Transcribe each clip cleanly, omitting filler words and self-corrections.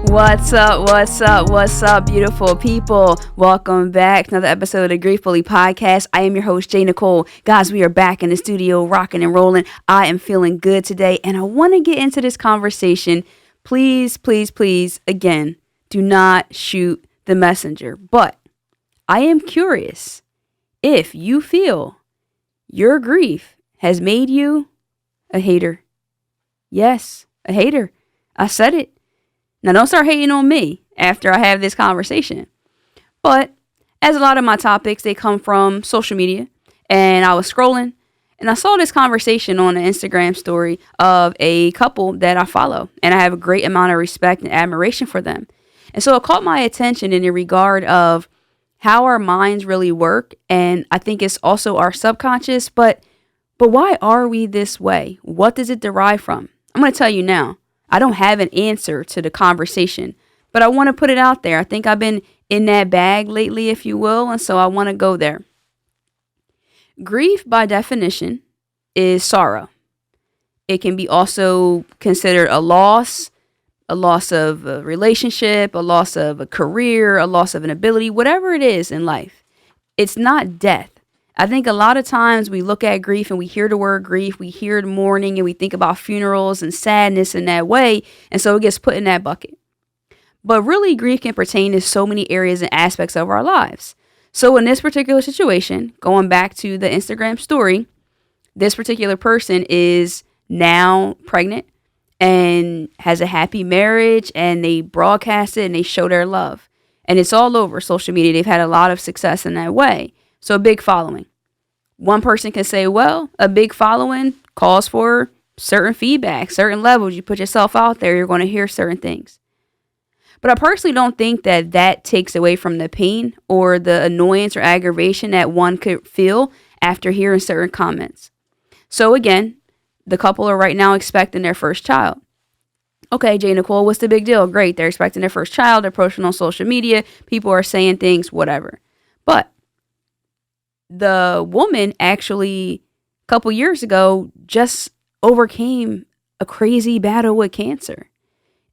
What's up? What's up? What's up, beautiful people? Welcome back to another episode of the Gratefully Podcast. I am your host, J.Nicole. Guys, we are back in the studio, rocking and rolling. I am feeling good today, and I want to get into this conversation. Please, please, please, again, do not shoot the messenger. But I am curious if you feel your grief has made you a hater. Yes, a hater. I said it. Now, don't start hating on me after I have this conversation. But as a lot of my topics, they come from social media. And I was scrolling and I saw this conversation on an Instagram story of a couple that I follow. And I have a great amount of respect and admiration for them. And so it caught my attention in the regard of how our minds really work. And I think it's also our subconscious. But why are we this way? What does it derive from? I'm going to tell you now. I don't have an answer to the conversation, but I want to put it out there. I think I've been in that bag lately, if you will, and so I want to go there. Grief, by definition, is sorrow. It can be also considered a loss of a relationship, a loss of a career, a loss of an ability, whatever it is in life. It's not death. I think a lot of times we look at grief and we hear the word grief, we hear the mourning, and we think about funerals and sadness in that way. And so it gets put in that bucket. But really, grief can pertain to so many areas and aspects of our lives. So in this particular situation, going back to the Instagram story, this particular person is now pregnant and has a happy marriage, and they broadcast it and they show their love. And it's all over social media. They've had a lot of success in that way. So a big following. One person can say, well, a big following calls for certain feedback, certain levels. You put yourself out there, you're going to hear certain things. But I personally don't think that that takes away from the pain or the annoyance or aggravation that one could feel after hearing certain comments. So again, the couple are right now expecting their first child. Okay, J.Nicole, what's the big deal? Great, they're expecting their first child. They're posting on social media. People are saying things, whatever. But the woman actually a couple years ago just overcame a crazy battle with cancer,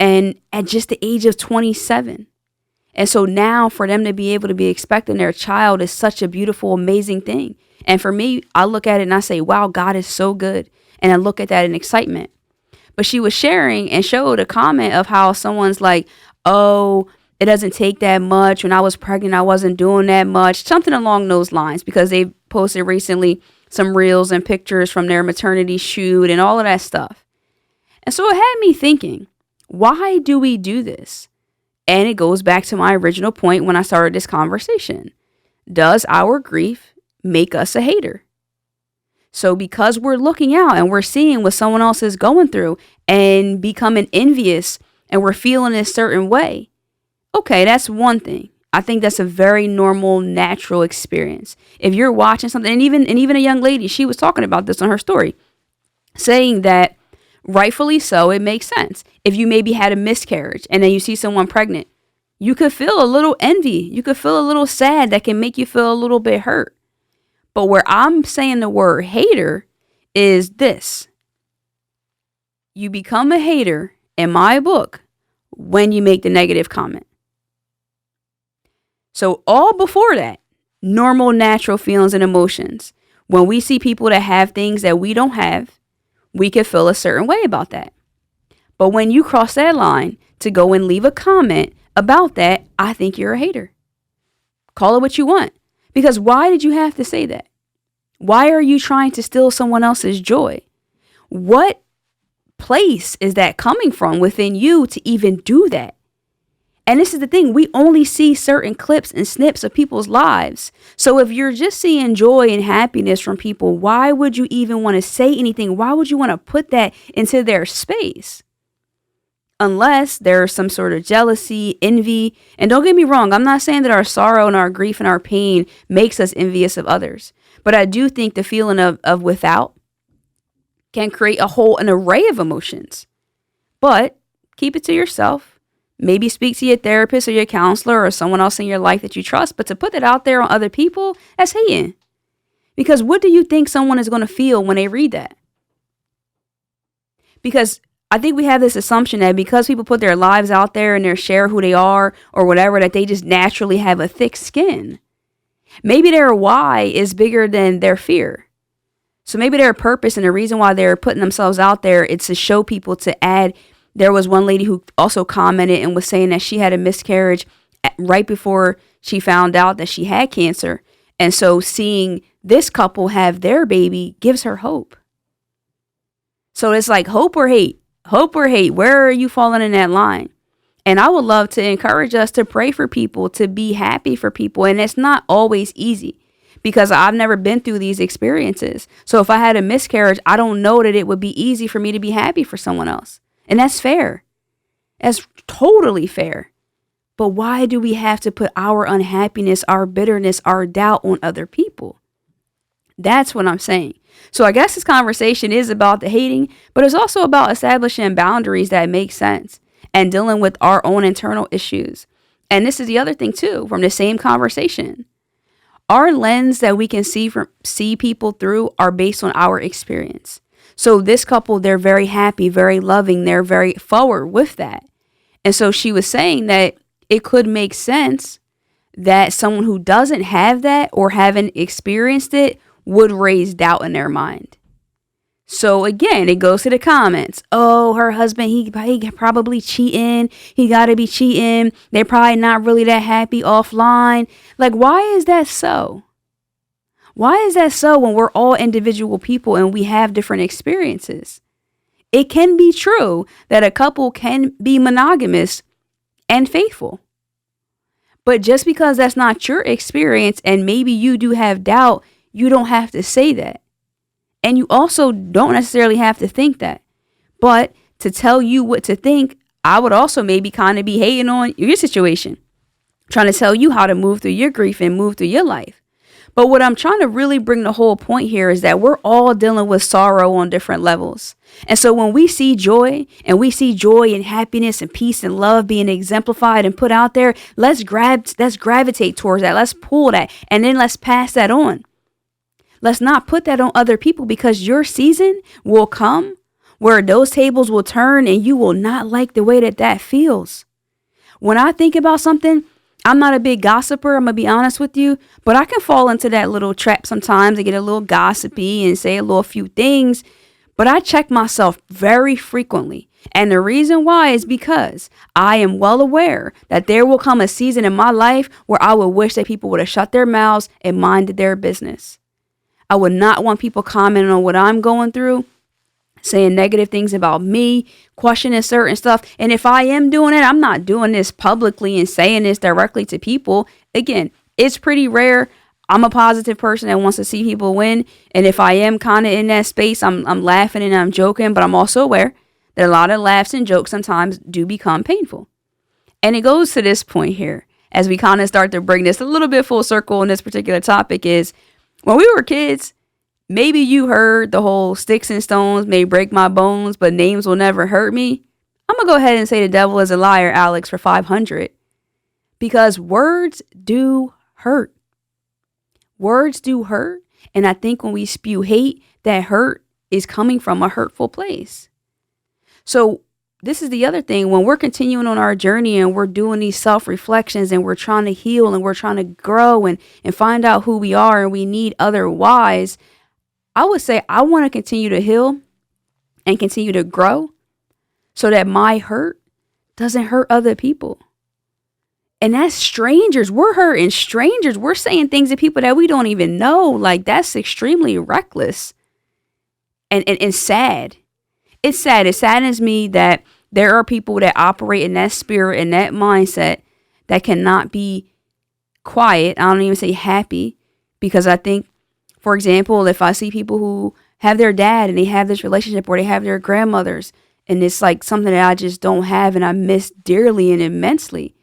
and at just the age of 27. And so now for them to be able to be expecting their child is such a beautiful, amazing thing. And for me, I look at it and I say, wow, God is so good. And I look at that in excitement. But she was sharing and showed a comment of how someone's like, oh, it doesn't take that much. When I was pregnant, I wasn't doing that much. Something along those lines, because they posted recently some reels and pictures from their maternity shoot and all of that stuff. And so it had me thinking, why do we do this? And it goes back to my original point when I started this conversation. Does our grief make us a hater? So because we're looking out and we're seeing what someone else is going through and becoming envious and we're feeling a certain way, okay, that's one thing. I think that's a very normal, natural experience. If you're watching something, and even a young lady, she was talking about this on her story, saying that rightfully so, it makes sense. If you maybe had a miscarriage and then you see someone pregnant, you could feel a little envy. You could feel a little sad that can make you feel a little bit hurt. But where I'm saying the word hater is this. You become a hater, in my book, when you make the negative comment. So all before that, normal, natural feelings and emotions. When we see people that have things that we don't have, we can feel a certain way about that. But when you cross that line to go and leave a comment about that, I think you're a hater. Call it what you want. Because why did you have to say that? Why are you trying to steal someone else's joy? What place is that coming from within you to even do that? And this is the thing, we only see certain clips and snips of people's lives. So if you're just seeing joy and happiness from people, why would you even want to say anything? Why would you want to put that into their space? Unless there's some sort of jealousy, envy. And don't get me wrong, I'm not saying that our sorrow and our grief and our pain makes us envious of others. But I do think the feeling of without can create an array of emotions. But keep it to yourself. Maybe speak to your therapist or your counselor or someone else in your life that you trust. But to put that out there on other people, that's hating. Because what do you think someone is going to feel when they read that? Because I think we have this assumption that because people put their lives out there and they share who they are or whatever, that they just naturally have a thick skin. Maybe their why is bigger than their fear. So maybe their purpose and the reason why they're putting themselves out there, it's to show people, to add. There was one lady who also commented and was saying that she had a miscarriage right before she found out that she had cancer. And so seeing this couple have their baby gives her hope. So it's like hope or hate, hope or hate. Where are you falling in that line? And I would love to encourage us to pray for people, to be happy for people. And it's not always easy because I've never been through these experiences. So if I had a miscarriage, I don't know that it would be easy for me to be happy for someone else. And that's fair. That's totally fair. But why do we have to put our unhappiness, our bitterness, our doubt on other people? That's what I'm saying. So I guess this conversation is about the hating, but it's also about establishing boundaries that make sense and dealing with our own internal issues. And this is the other thing too, from the same conversation. Our lens that we can see people through are based on our experience. So this couple, they're very happy, very loving. They're very forward with that. And so she was saying that it could make sense that someone who doesn't have that or haven't experienced it would raise doubt in their mind. So again, it goes to the comments. Oh, her husband, he probably cheating. He got to be cheating. They're probably not really that happy offline. Like, why is that so? Why is that so when we're all individual people and we have different experiences? It can be true that a couple can be monogamous and faithful. But just because that's not your experience and maybe you do have doubt, you don't have to say that. And you also don't necessarily have to think that. But to tell you what to think, I would also maybe kind of be hating on your situation, trying to tell you how to move through your grief and move through your life. But what I'm trying to really bring the whole point here is that we're all dealing with sorrow on different levels. And so when we see joy and happiness and peace and love being exemplified and put out there, let's gravitate towards that. Let's pull that. And then let's pass that on. Let's not put that on other people, because your season will come where those tables will turn and you will not like the way that feels. When I think about something, I'm not a big gossiper, I'm going to be honest with you, but I can fall into that little trap sometimes and get a little gossipy and say a little few things. But I check myself very frequently. And the reason why is because I am well aware that there will come a season in my life where I would wish that people would have shut their mouths and minded their business. I would not want people commenting on what I'm going through, saying negative things about me, questioning certain stuff. And if I am doing it, I'm not doing this publicly and saying this directly to people. Again, it's pretty rare. I'm a positive person that wants to see people win. And if I am kind of in that space, I'm laughing and I'm joking, but I'm also aware that a lot of laughs and jokes sometimes do become painful. And it goes to this point here, as we kind of start to bring this a little bit full circle in this particular topic, is when we were kids, maybe you heard the whole sticks and stones may break my bones, but names will never hurt me. I'm going to go ahead and say the devil is a liar, Alex, for 500. Because words do hurt. Words do hurt. And I think when we spew hate, that hurt is coming from a hurtful place. So this is the other thing. When we're continuing on our journey and we're doing these self-reflections and we're trying to heal and we're trying to grow and find out who we are and we need other whys, I would say I want to continue to heal and continue to grow so that my hurt doesn't hurt other people. And that's strangers. We're hurting strangers. We're saying things to people that we don't even know. Like, that's extremely reckless and sad. It's sad. It saddens me that there are people that operate in that spirit and that mindset that cannot be quiet. I don't even say happy, because I think, for example, if I see people who have their dad and they have this relationship, or they have their grandmothers, and it's like something that I just don't have and I miss dearly and immensely.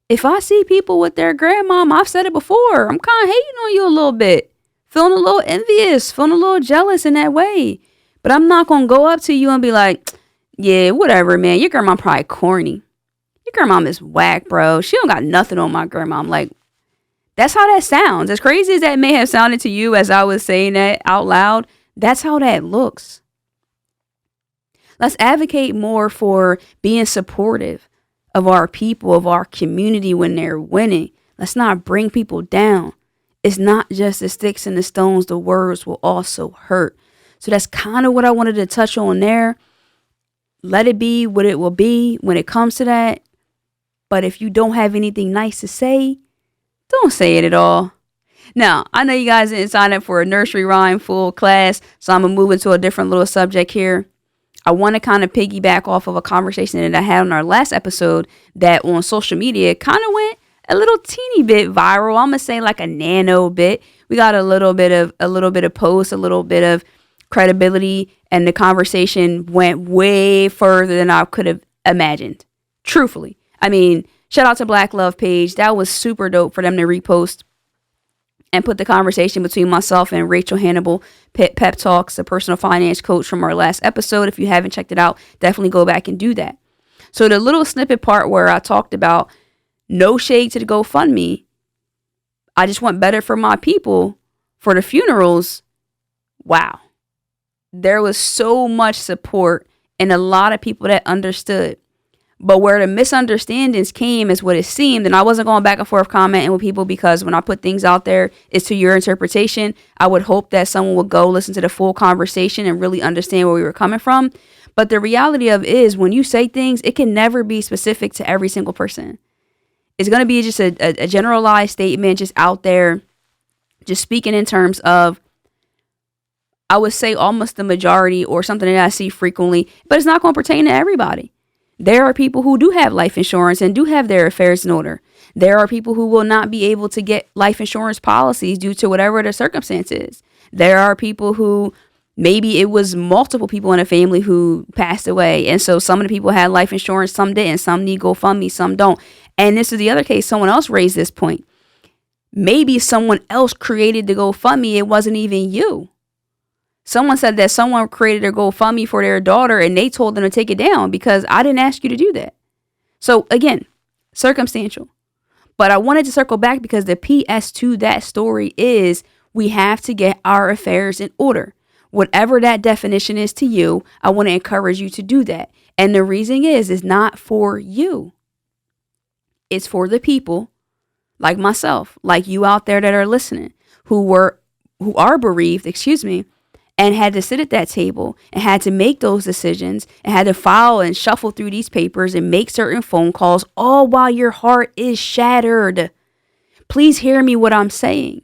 If I see people with their grandmom, I've said it before, I'm kind of hating on you a little bit, feeling a little envious, feeling a little jealous in that way. But I'm not going to go up to you and be like, yeah, whatever, man. Your grandma probably corny. Your grandma is whack, bro. She don't got nothing on my grandma. I'm like, that's how that sounds. As crazy as that may have sounded to you as I was saying that out loud, that's how that looks. Let's advocate more for being supportive of our people, of our community when they're winning. Let's not bring people down. It's not just the sticks and the stones, the words will also hurt. So that's kind of what I wanted to touch on there. Let it be what it will be when it comes to that. But if you don't have anything nice to say, don't say it at all. Now, I know you guys didn't sign up for a nursery rhyme full class, so I'm going to move into a different little subject here. I want to kind of piggyback off of a conversation that I had on our last episode that on social media kind of went a little teeny bit viral. I'm going to say like a nano bit. We got a little bit of posts, a little bit of credibility, and the conversation went way further than I could have imagined. Truthfully. I mean, shout out to Black Love Page. That was super dope for them to repost and put the conversation between myself and Rachel Hannibal, Pep Talks, the personal finance coach from our last episode. If you haven't checked it out, definitely go back and do that. So the little snippet part where I talked about no shade to the GoFundMe, I just want better for my people for the funerals. Wow. There was so much support and a lot of people that understood. But where the misunderstandings came is what it seemed. And I wasn't going back and forth commenting with people because when I put things out there, it's to your interpretation. I would hope that someone would go listen to the full conversation and really understand where we were coming from. But the reality of it is when you say things, it can never be specific to every single person. It's going to be just a generalized statement just out there, just speaking in terms of, I would say almost the majority or something that I see frequently, but it's not going to pertain to everybody. There are people who do have life insurance and do have their affairs in order. There are people who will not be able to get life insurance policies due to whatever the circumstance is. There are people who maybe it was multiple people in a family who passed away. And so some of the people had life insurance, some didn't, some need GoFundMe, some don't. And this is the other case. Someone else raised this point. Maybe someone else created the GoFundMe. It wasn't even you. Someone said that someone created a GoFundMe for their daughter and they told them to take it down because I didn't ask you to do that. So again, circumstantial. But I wanted to circle back because the PS to that story is we have to get our affairs in order. Whatever that definition is to you, I want to encourage you to do that. And the reason is not for you. It's for the people like myself, like you out there that are listening, who are bereaved, and had to sit at that table and had to make those decisions and had to file and shuffle through these papers and make certain phone calls, all while your heart is shattered. Please hear me what I'm saying.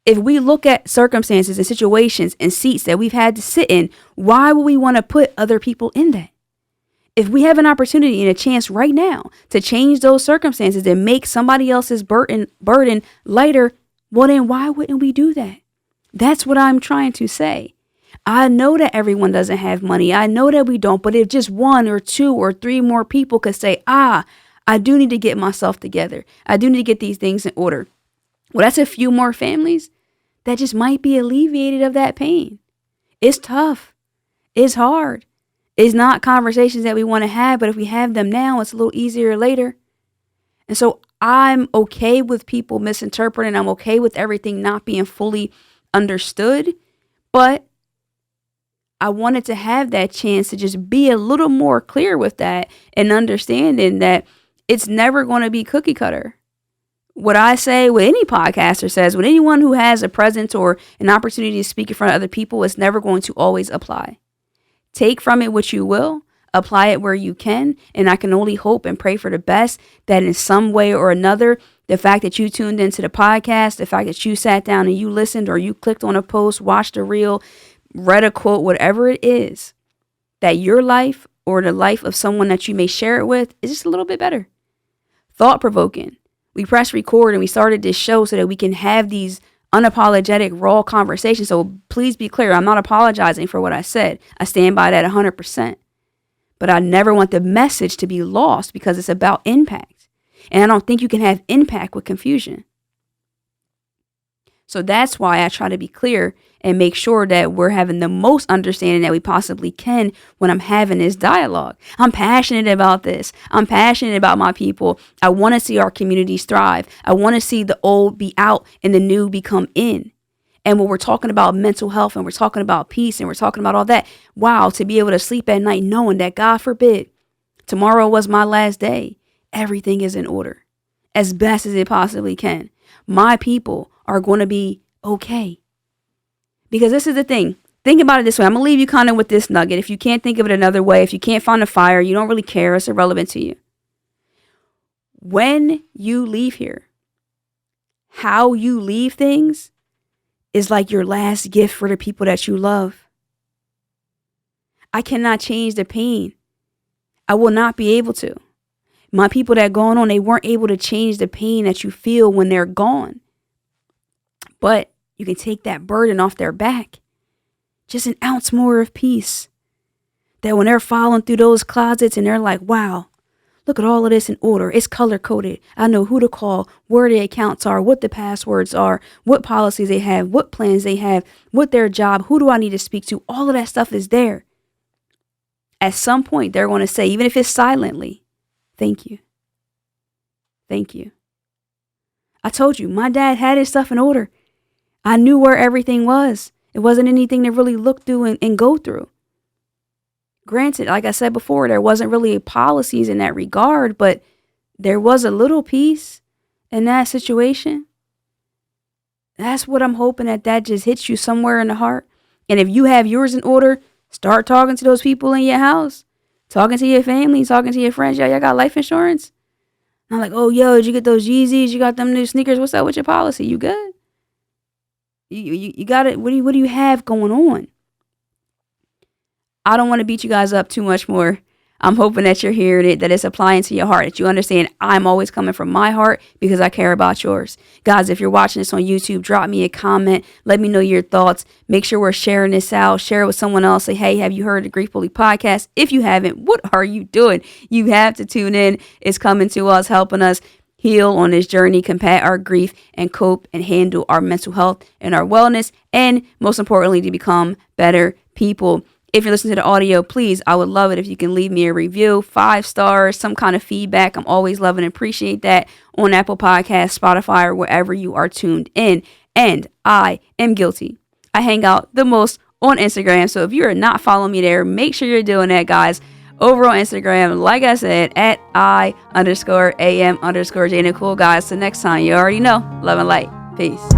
If we look at circumstances and situations and seats that we've had to sit in, why would we want to put other people in that? If we have an opportunity and a chance right now to change those circumstances and make somebody else's burden lighter, well then why wouldn't we do that? That's what I'm trying to say. I know that everyone doesn't have money. I know that we don't. But if just one or two or three more people could say, I do need to get myself together. I do need to get these things in order. Well, that's a few more families that just might be alleviated of that pain. It's tough. It's hard. It's not conversations that we want to have. But if we have them now, it's a little easier later. And so I'm okay with people misinterpreting. I'm okay with everything not being fully understood, but I wanted to have that chance to just be a little more clear with that and understanding that it's never going to be cookie cutter. What I say, what any podcaster says, what anyone who has a presence or an opportunity to speak in front of other people, is never going to always apply. Take from it what you will, apply it where you can, and I can only hope and pray for the best that in some way or another, the fact that you tuned into the podcast, the fact that you sat down and you listened or you clicked on a post, watched a reel, read a quote, whatever it is, that your life or the life of someone that you may share it with is just a little bit better. Thought-provoking. We pressed record and we started this show so that we can have these unapologetic, raw conversations. So please be clear, I'm not apologizing for what I said. I stand by that 100%. But I never want the message to be lost because it's about impact. And I don't think you can have impact with confusion. So that's why I try to be clear and make sure that we're having the most understanding that we possibly can when I'm having this dialogue. I'm passionate about this. I'm passionate about my people. I want to see our communities thrive. I want to see the old be out and the new become in. And when we're talking about mental health and we're talking about peace and we're talking about all that, wow, to be able to sleep at night knowing that, God forbid, tomorrow was my last day, everything is in order as best as it possibly can. My people are going to be okay. Because this is the thing. Think about it this way. I'm going to leave you kind of with this nugget. If you can't think of it another way, if you can't find a fire, you don't really care, it's irrelevant to you. When you leave here, how you leave things is like your last gift for the people that you love. I cannot change the pain. I will not be able to. My people that gone on, they weren't able to change the pain that you feel when they're gone. But you can take that burden off their back. Just an ounce more of peace. That when they're following through those closets and they're like, wow, look at all of this in order. It's color coded. I know who to call, where the accounts are, what the passwords are, what policies they have, what plans they have, what their job, who do I need to speak to? All of that stuff is there. At some point, they're going to say, even if it's silently, thank you. Thank you. I told you, my dad had his stuff in order. I knew where everything was. It wasn't anything to really look through and go through. Granted, like I said before, there wasn't really policies in that regard, but there was a little peace in that situation. That's what I'm hoping that just hits you somewhere in the heart. And if you have yours in order, start talking to those people in your house, talking to your family, talking to your friends. Y'all got life insurance? And I'm like, oh, yo, did you get those Yeezys? You got them new sneakers? What's up with your policy? You good? You got it. What do you have going on? I don't want to beat you guys up too much more. I'm hoping that you're hearing it, that it's applying to your heart, that you understand I'm always coming from my heart because I care about yours. Guys, if you're watching this on YouTube, drop me a comment. Let me know your thoughts. Make sure we're sharing this out. Share it with someone else. Say, hey, have you heard the Grief Bully podcast? If you haven't, what are you doing? You have to tune in. It's coming to us, helping us heal on this journey, combat our grief, and cope and handle our mental health and our wellness, and most importantly, to become better people. If you're listening to the audio, please, I would love it if you can leave me a review, 5 stars, some kind of feedback. I'm always loving and appreciate that on Apple Podcasts, Spotify, or wherever you are tuned in. And I am guilty. I hang out the most on Instagram. So if you're not following me there, make sure you're doing that, guys. Over on Instagram, like I said, at I_am_J_Nicole, guys. So next time, you already know, love and light. Peace.